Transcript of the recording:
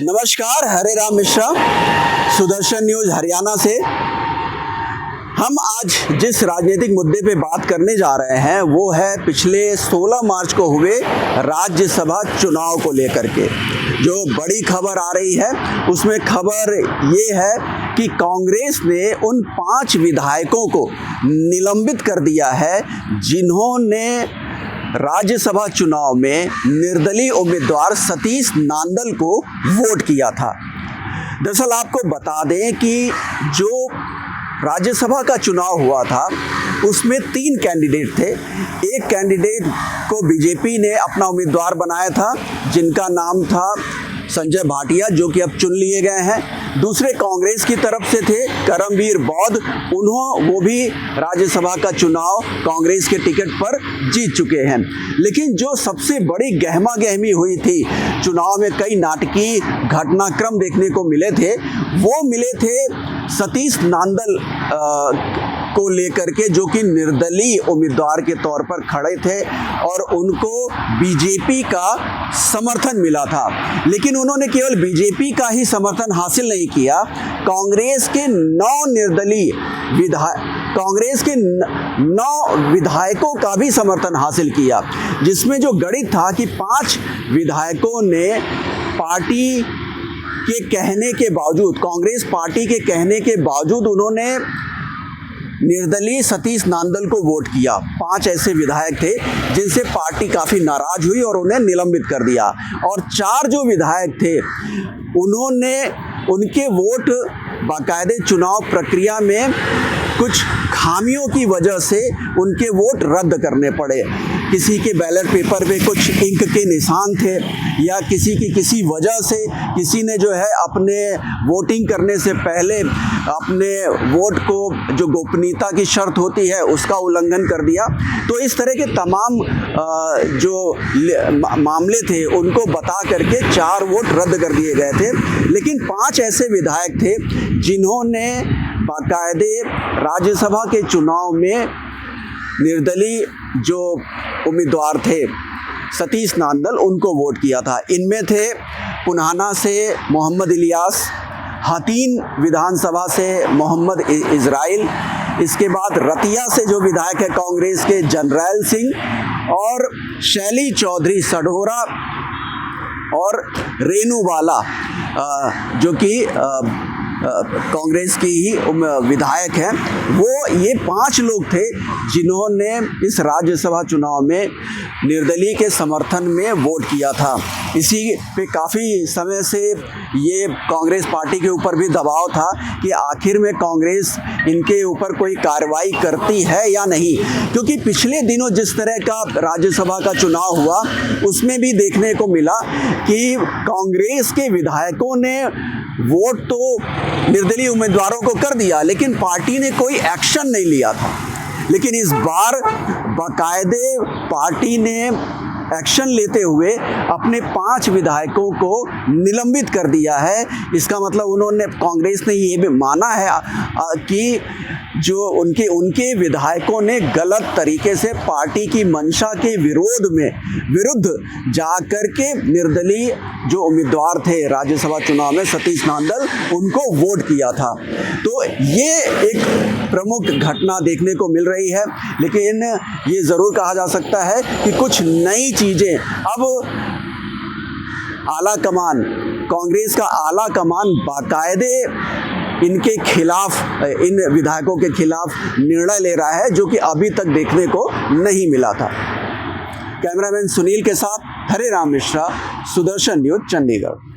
नमस्कार, हरे राम मिश्रा, सुदर्शन न्यूज हरियाणा से। हम आज जिस राजनीतिक मुद्दे पे बात करने जा रहे हैं वो है पिछले 16 मार्च को हुए राज्यसभा चुनाव को लेकर के जो बड़ी खबर आ रही है। उसमें खबर ये है कि कांग्रेस ने उन 5 विधायकों को निलंबित कर दिया है जिन्होंने राज्यसभा चुनाव में निर्दलीय उम्मीदवार सतीश नांदल को वोट किया था। दरअसल आपको बता दें कि जो राज्यसभा का चुनाव हुआ था उसमें 3 कैंडिडेट थे। एक कैंडिडेट को बीजेपी ने अपना उम्मीदवार बनाया था जिनका नाम था संजय भाटिया, जो कि अब चुन लिए गए हैं। दूसरे कांग्रेस की तरफ से थे करमवीर बौद्ध, वो भी राज्यसभा का चुनाव कांग्रेस के टिकट पर जीत चुके हैं। लेकिन जो सबसे बड़ी गहमा गहमी हुई थी चुनाव में, कई नाटकीय घटनाक्रम देखने को मिले थे, वो मिले थे सतीश नांदल को लेकर के, जो कि निर्दलीय उम्मीदवार के तौर पर खड़े थे और उनको बीजेपी का समर्थन मिला था। लेकिन उन्होंने केवल बीजेपी का ही समर्थन हासिल नहीं किया, कांग्रेस के 9 विधायकों का भी समर्थन हासिल किया, जिसमें जो गणित था कि 5 विधायकों ने पार्टी के कहने के बावजूद, कांग्रेस पार्टी के कहने के बावजूद उन्होंने निर्दलीय सतीश नांदल को वोट किया। 5 ऐसे विधायक थे जिनसे पार्टी काफ़ी नाराज हुई और उन्हें निलंबित कर दिया। और 4 जो विधायक थे उनके वोट बाकायदे चुनाव प्रक्रिया में कुछ खामियों की वजह से उनके वोट रद्द करने पड़े। किसी के बैलेट पेपर पे कुछ इंक के निशान थे, या किसी वजह से किसी ने जो है अपने वोटिंग करने से पहले अपने वोट को, जो गोपनीयता की शर्त होती है, उसका उल्लंघन कर दिया। तो इस तरह के तमाम जो मामले थे उनको बता करके 4 वोट रद्द कर दिए गए थे। लेकिन 5 ऐसे विधायक थे जिन्होंने बाकायदे राज्यसभा के चुनाव में निर्दलीय जो उम्मीदवार थे सतीश नांदल, उनको वोट किया था। इनमें थे पुनाना से मोहम्मद इलियास, हथीन विधानसभा से मोहम्मद इजराइल, इसके बाद रतिया से जो विधायक है कांग्रेस के जरनैल सिंह, और शैली चौधरी सढौरा और रेणुबाला जो कि कांग्रेस की ही विधायक हैं। ये 5 लोग थे जिन्होंने इस राज्यसभा चुनाव में निर्दलीय के समर्थन में वोट किया था। इसी पे काफ़ी समय से ये कांग्रेस पार्टी के ऊपर भी दबाव था कि आखिर में कांग्रेस इनके ऊपर कोई कार्रवाई करती है या नहीं, क्योंकि पिछले दिनों जिस तरह का राज्यसभा का चुनाव हुआ उसमें भी देखने को मिला कि कांग्रेस के विधायकों ने वोट तो निर्दलीय उम्मीदवारों को कर दिया, लेकिन पार्टी ने कोई एक्शन नहीं लिया था। लेकिन इस बार बाकायदे पार्टी ने एक्शन लेते हुए अपने 5 विधायकों को निलंबित कर दिया है। इसका मतलब कांग्रेस ने ये भी माना है कि जो उनके विधायकों ने गलत तरीके से पार्टी की मंशा के विरुद्ध जाकर के निर्दलीय जो उम्मीदवार थे राज्यसभा चुनाव में सतीश नांदल, उनको वोट किया था। तो ये एक प्रमुख घटना देखने को मिल रही है। लेकिन ये ज़रूर कहा जा सकता है कि कुछ नई चीज़ें अब आला कमान, कांग्रेस का आला कमान बाकायदे इनके खिलाफ, इन विधायकों के खिलाफ निर्णय ले रहा है, जो कि अभी तक देखने को नहीं मिला था। कैमरामैन सुनील के साथ हरे राम मिश्रा, सुदर्शन न्यूज, चंडीगढ़।